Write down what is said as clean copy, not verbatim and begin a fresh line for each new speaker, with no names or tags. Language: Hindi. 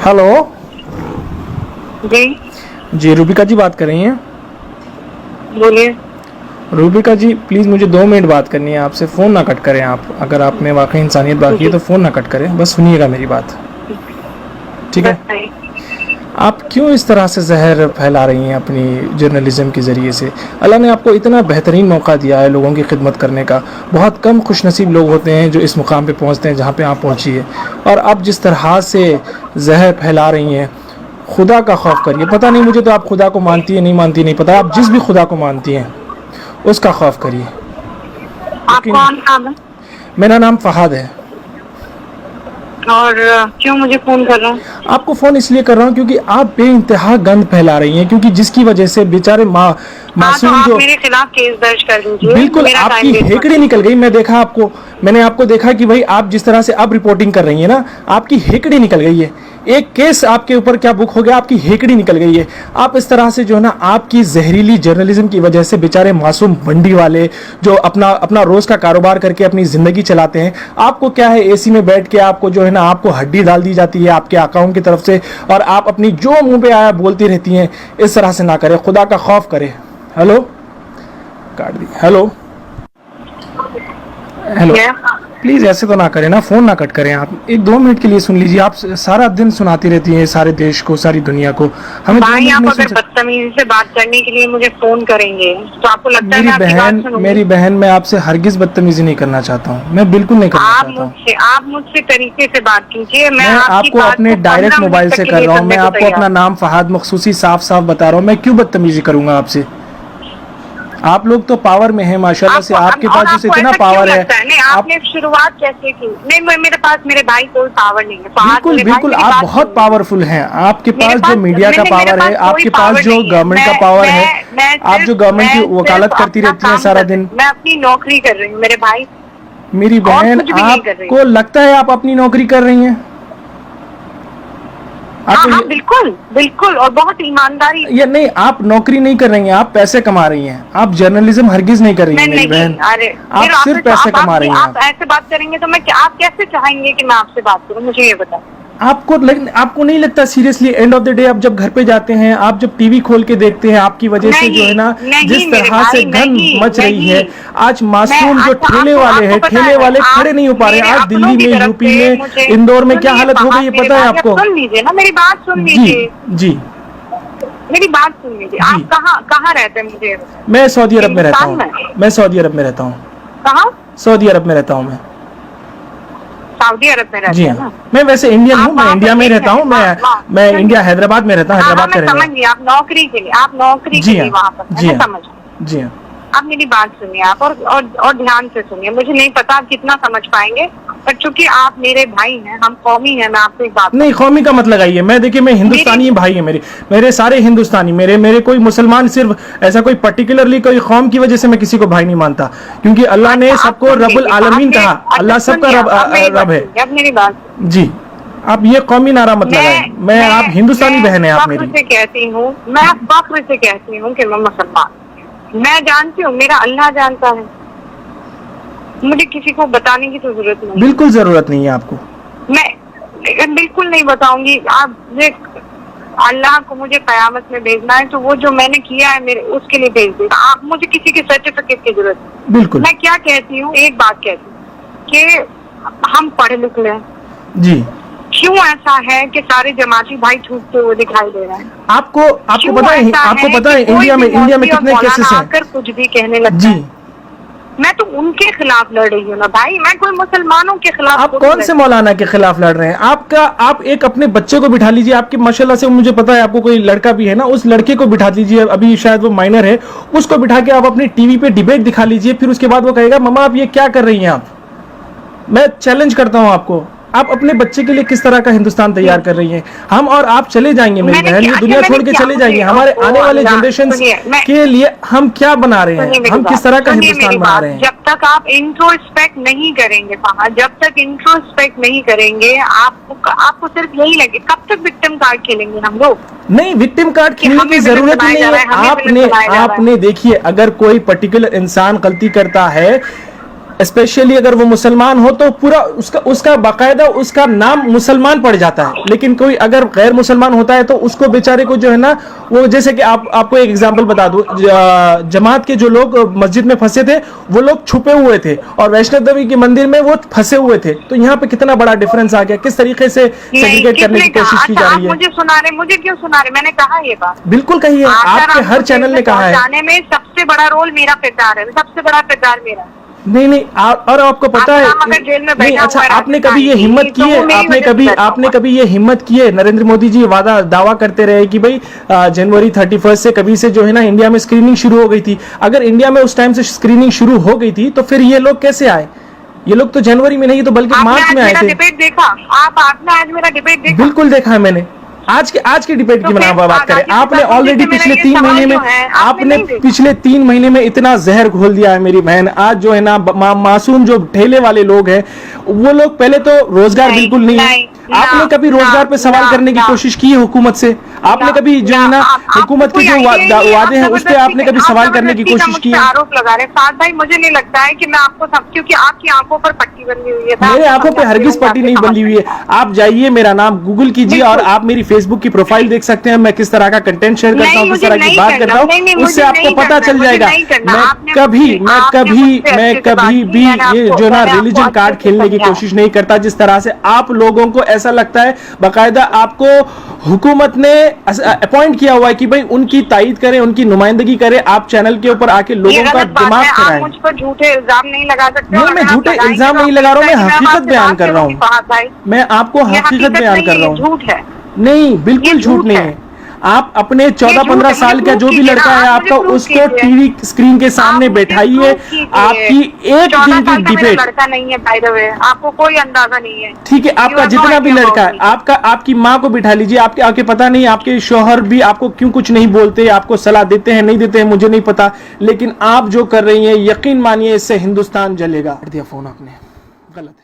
हेलो
जी
जी, रूबिका जी बात कर रही हैं?
बोलिए।
रूबिका जी प्लीज़ मुझे 2 मिनट बात करनी है आपसे। फ़ोन ना कट करें आप। अगर आप में वाकई इंसानियत बाकी है
जी
तो फ़ोन ना कट करें, बस सुनिएगा मेरी बात, ठीक है?
बताइए।
आप क्यों इस तरह से जहर फैला रही हैं अपनी जर्नलिज़म के ज़रिए से? अल्लाह ने आपको इतना बेहतरीन मौका दिया है लोगों की खिदमत करने का। बहुत कम खुशनसीब लोग होते हैं जो इस मुकाम पे पहुंचते हैं जहां पे आप पहुंची है। और आप जिस तरह से जहर फैला रही हैं, खुदा का खौफ करिए। पता नहीं मुझे तो आप खुदा को मानती है नहीं मानती नहीं पता, आप जिस भी खुदा को मानती हैं उसका खौफ करिए।
आप
लेकिन
कौन नाम है
मेरा नाम फ़हाद है।
और क्यों मुझे फोन कर रहा हूँ?
आपको फ़ोन इसलिए कर रहा हूँ क्योंकि आप बेइंतहा गंद फैला रही हैं, क्योंकि जिसकी वजह से बेचारे
हाँ, तो
मासूम
आप
जो
मेरे खिलाफ केस दर्ज कर दीजिए।
बिल्कुल
मेरा
आपकी
टाइम वेस्ट मत
हेकड़ी निकल गई। मैं देखा आपको, मैंने आपको देखा कि भाई आप जिस तरह से अब रिपोर्टिंग कर रही हैं ना, आपकी हेकड़ी निकल गई है। एक केस आपके ऊपर क्या बुक हो गया, आपकी हेकड़ी निकल गई है। आप इस तरह से जो है ना, आपकी जहरीली जर्नलिज्म की वजह से बेचारे मासूम मंडी वाले जो अपना अपना रोज का कारोबार करके अपनी जिंदगी चलाते हैं, आपको क्या है एसी में बैठ के आपको जो है ना, आपको हड्डी डाल दी जाती है आपके अकाउंट की तरफ से, और आप अपनी जो मुंह पे आया बोलती रहती हैं। इस तरह से ना करें, खुदा का खौफ करें। हेलो, काट दी। हेलो हेलो,
क्या?
प्लीज़ ऐसे तो ना करें ना, फ़ोन ना कट करें आप। 1-2 मिनट के लिए सुन लीजिए। आप सारा दिन सुनाती रहती हैं सारे देश को, सारी दुनिया को। हमें 2
भाई,
मिनट
आप
नहीं
अगर
सुन सकते?
बदतमीजी से बात करने के लिए मुझे फोन करेंगे तो आपको लगता है मैं आपकी बात सुनूंगी?
मेरी बहन, मैं आपसे हरगिज़ बदतमीजी नहीं करना चाहता हूँ। मैं बिल्कुल नहीं करना चाहता हूँ।
आप मुझसे तरीके से बात कीजिए। मैं
मैं
आपकी
आपको
बात
अपने
को
डायरेक्ट
15
मोबाइल
मिनट
से
तक के
कर
लिए
रहा हूँ।
सुनने
मैं
को
आपको अपना
तैयार।
नाम फ़हाद मखसूसी साफ साफ बता रहा हूँ। मैं क्यों बदतमीजी करूँगा आपसे? आप लोग तो पावर में हैं माशाल्लाह से, आपके पास जैसे
आपको
इतना
ऐसा क्यों
पावर है।
लगता है? नहीं,
आप
आपने शुरुआत कैसे की? नहीं, मेरे पास मेरे भाई कोई पावर नहीं है। फहाद
बिल्कुल
मेरे भाई,
बिल्कुल,
मेरी
आप
बात
बहुत
सुनिए।
पावरफुल हैं। आपके
मेरे
पास जो
पास
मीडिया का
मेरे
पावर
पास
है,
कोई
आपके पास
पावर
जो
नहीं है।
गवर्नमेंट का पावर है, आप जो गवर्नमेंट की
मैं सिर्फ
वकालत करती
अपना
रहती हैं
काम
सारा
कर रही
दिन।
हूँ। मैं अपनी नौकरी कर रही हूँ मेरे भाई,
मेरी
और
बहन,
कुछ भी नहीं कर रही हूँ।
आपको लगता है आप अपनी नौकरी कर रही हैं?
हाँ
आपको
हाँ, बिल्कुल बिल्कुल, और बहुत ईमानदारी से।
ये नहीं, आप नौकरी नहीं कर रही हैं, आप पैसे कमा रही हैं। आप जर्नलिज्म हरगिज नहीं कर रही हैं
नहीं
मेरी
नहीं,
बहन।
अरे
आप
फिर
सिर्फ पैसे कमा रही हैं।
आप ऐसे बात करेंगे तो आप कैसे चाहेंगे कि मैं आपसे बात करूँ? मुझे ये बताओ।
आपको नहीं लगता seriously, end of the day आप जब घर पे जाते हैं, आप जब टीवी खोल के देखते हैं, आपकी वजह से जो है
नहीं
ना,
नहीं
जिस
मेरे
तरह से
भाई,
गंद
नहीं
मच रही है।
नहीं।
आज
मैं
मासूम जो
अच्छा,
ठेले वाले
आपको
हैं,
पता
ठेले
है,
वाले खड़े
आप
नहीं हो पा रहे
मेरे
हैं। आज
अपनों
दिल्ली
की
में,
तरफ
यूपी
से
में,
मुझे
इंदौर में क्या
सुनिए।
हालत हो गई
फहाद
है
मेरे
पता है
भाई, अब
आपको?
सुन लीजिए ना, मेरी बात सुन
जी
लीजिए।
जी
मेरी बात सुन लीजिए।
जी।
आप कहाँ कहाँ रहते हैं मुझे ये बताइए।
मैं सऊदी अरब में रहता
हिंदुस्तान
हूँ।
में?
मैं सऊदी अरब में रहता हूँ।
कहाँ?
सऊदी अरब में रहता हूँ मैं।
सऊदी अरब में रहते
जी
हैं
हाँ,
ना?
मैं वैसे इंडियन हूँ,
आप
मैं
वहाँ
इंडिया
पर
में
एक
रहता हूँ। मैं
सुनिए।
इंडिया हैदराबाद में रहता हूँ,
हाँ हाँ,
हैदराबाद
मैं
का रहने
समझ
वाला।
गई। आप नौकरी के लिए,
जी हाँ,
वहाँ पर है
जी
ना?
हाँ,
समझ।
जी हाँ।
आप मेरी बात सुनिए, आप और ध्यान से सुनिए। मुझे नहीं पता आप कितना समझ पाएंगे, पर चूंकि आप मेरे भाई हैं, हम कौमी हैं, मैं आपसे एक बात
नहीं, कौमी का मत लगाइए। मैं देखिए, मैं हिंदुस्तानी भाई है मेरे मेरे सारे हिंदुस्तानी, मेरे कोई मुसलमान, सिर्फ ऐसा कोई पर्टिकुलरली कोई कौम की वजह से मैं किसी को भाई नहीं मानता, क्योंकि अल्लाह ने
अच्छा, आप
सबको
सुन
रब्बुल
लीजिए।
आलमीन
आपने-
कहा।
अच्छा,
अल्लाह सबका
सुनिए,
रब
अब मेरी बात
रब है।
सुनिए, अब मेरी बात सुनिए।
जी, आप ये कौमी नारा मत लगाएं। मैं आप हिंदुस्तानी बहन है आप
फख्र
मेरी।
से कहती हूँ, मैं फख्र से कहती हूँ कि मैं मुसलमान। मैं जानती हूँ, मेरा अल्लाह जानता है। मुझे किसी को बताने की तो जरूरत नहीं।
बिल्कुल जरूरत नहीं है आपको।
मैं बिल्कुल नहीं बताऊंगी। आप अल्लाह को मुझे कयामत में भेजना है तो वो जो मैंने किया है मेरे उसके लिए भेज देगा। आप मुझे किसी के सर्टिफिकेट की जरूरत नहीं।
बिल्कुल।
मैं क्या कहती हूँ, एक बात कहती हूँ कि हम पढ़े लिख लें।
जी,
क्यों ऐसा है कि सारे जमाती भाई छूटते हुए दिखाई दे रहे हैं?
आपको पता है, इंडिया में कितने केसेस हैं?
आकर कुछ भी कहने लगता
जी,
है। मैं तो उनके खिलाफ लड़ रही हूँ ना भाई, मैं कोई मुसलमानों के खिलाफ।
आप कौन से मौलाना के खिलाफ लड़ रहे हैं? आप एक अपने बच्चे को बिठा लीजिए। आपके माशाल्लाह से मुझे पता है आपको कोई लड़का भी है ना, उस लड़के को बिठा लीजिए, अभी शायद वो माइनर है, उसको बिठा के आप अपनी टीवी पे डिबेट दिखा लीजिए। फिर उसके बाद वो कहेगा मम्मा आप ये क्या कर रही हैं आप? मैं चैलेंज करता हूं आपको, आप अपने बच्चे के लिए किस तरह का हिंदुस्तान तैयार कर रही हैं? हम और आप चले जाएंगे मेरी बहन, ये दुनिया छोड़ के चले जाएंगे। हमारे आने वाले जनरेशन के लिए हम क्या बना रहे हैं? हम किस तरह का हिंदुस्तान बना रहे हैं?
जब तक आप इंट्रोस्पेक्ट नहीं करेंगे जब तक इंट्रोस्पेक्ट नहीं करेंगे, आपको सिर्फ यही लगे। कब तक विक्टिम कार्ड खेलेंगे हम लोग?
नहीं, विक्टिम कार्ड खेलने की जरूरत ही नहीं है। आपने देखिए, अगर कोई पर्टिकुलर इंसान गलती करता है, स्पेशली अगर वो मुसलमान हो तो पूरा उसका बाकायदा उसका नाम मुसलमान पड़ जाता है। लेकिन कोई अगर गैर मुसलमान होता है तो उसको बेचारे को जो है ना, वो जैसे कि आपको एक एग्जांपल बता दूं, जमात के जो लोग मस्जिद में फंसे थे वो लोग छुपे हुए थे और वैष्णो देवी के मंदिर में वो फंसे हुए थे। तो यहाँ पे कितना बड़ा डिफरेंस आ गया, किस तरीके से सेग्रीगेट करने की कोशिश की जा रही है।
मुझे सुना रहे, मुझे क्यों सुना रहे? मैंने कहा ये बात,
बिल्कुल कही है, आपके हर चैनल ने कहा है।
जाने में सबसे बड़ा रोल मेरा किरदार है, सबसे बड़ा किरदार मेरा।
नहीं और आपको पता है नहीं, अच्छा आपने कभी ये हिम्मत की है, आपने कभी ये हिम्मत की है? नरेंद्र मोदी जी दावा करते रहे कि भाई जनवरी 31 से कभी से जो है ना इंडिया में स्क्रीनिंग शुरू हो गई थी। अगर इंडिया में उस टाइम से स्क्रीनिंग शुरू हो गई थी तो फिर ये लोग कैसे आए? ये लोग तो जनवरी में नहीं तो बल्कि मार्च में आए थे।
डिबेट देखा आपने? आज मेरा डिबेट देखा?
बिल्कुल देखा है मैंने। आज के डिबेट की बात करें, आपने ऑलरेडी पिछले 3 महीने में पिछले 3 महीने में इतना जहर घोल दिया है मेरी बहन। आज जो है ना मासूम जो ठेले वाले लोग हैं वो लोग, पहले तो रोजगार बिल्कुल नहीं है। आपने कभी रोजगार पे सवाल करने की कोशिश की है हुकूमत से? आपने कभी जो है ना हुकूमत के जो वादे हैं उस पे आपने कभी सवाल करने की कोशिश की है?
आरोप लगा रहे साथ भाई, मुझे नहीं लगता है कि मैं आपको सब, क्योंकि आपकी आंखों पर पट्टी बंधी हुई है।
मेरे आंखों पे हरगिज पट्टी नहीं बंधी हुई है। आप जाइए, मेरा नाम गूगल कीजिए और आप मेरी फेसबुक की प्रोफाइल देख सकते हैं। मैं किस तरह का कंटेंट शेयर करता हूँ, किस तरह की बात करता हूँ, उससे आपको पता चल जाएगा। मैं कभी भी ये जो ना रिलीजन कार्ड खेलने की कोशिश नहीं करता। जिस तरह से आप लोगों को ऐसा लगता है, बाकायदा आपको हुकूमत ने अपॉइंट किया हुआ है कि भाई उनकी तायीद करें, उनकी नुमाइंदगी करें, आप चैनल के ऊपर आके लोगों का दिमाग कराएं।
मुझ पर झूठे इल्जाम नहीं लगा सकते।
नहीं, मैं झूठे इल्जाम नहीं लगा रहा हूँ, मैं हकीकत बयान कर रहा हूँ। मैं आपको हकीकत बयान कर रहा हूँ।
झूठ है?
नहीं, बिल्कुल झूठ नहीं है। आप अपने 14-15 साल का जो भी लड़का है आपका, उसको टीवी स्क्रीन के सामने बैठाइए। आपकी एक दिन की डिबेट,
लड़का नहीं है बाय द वे, आपको कोई अंदाजा नहीं है।
ठीक है, आपका जितना भी लड़का है, आपकी माँ को बिठा लीजिए। आपके पता नहीं आपके शौहर भी आपको क्यों कुछ नहीं बोलते, आपको सलाह देते हैं नहीं देते हैं मुझे नहीं पता, लेकिन आप जो कर रही हैं यकीन मानिए इससे हिंदुस्तान जलेगा। दिया फोन आपने, गलत है।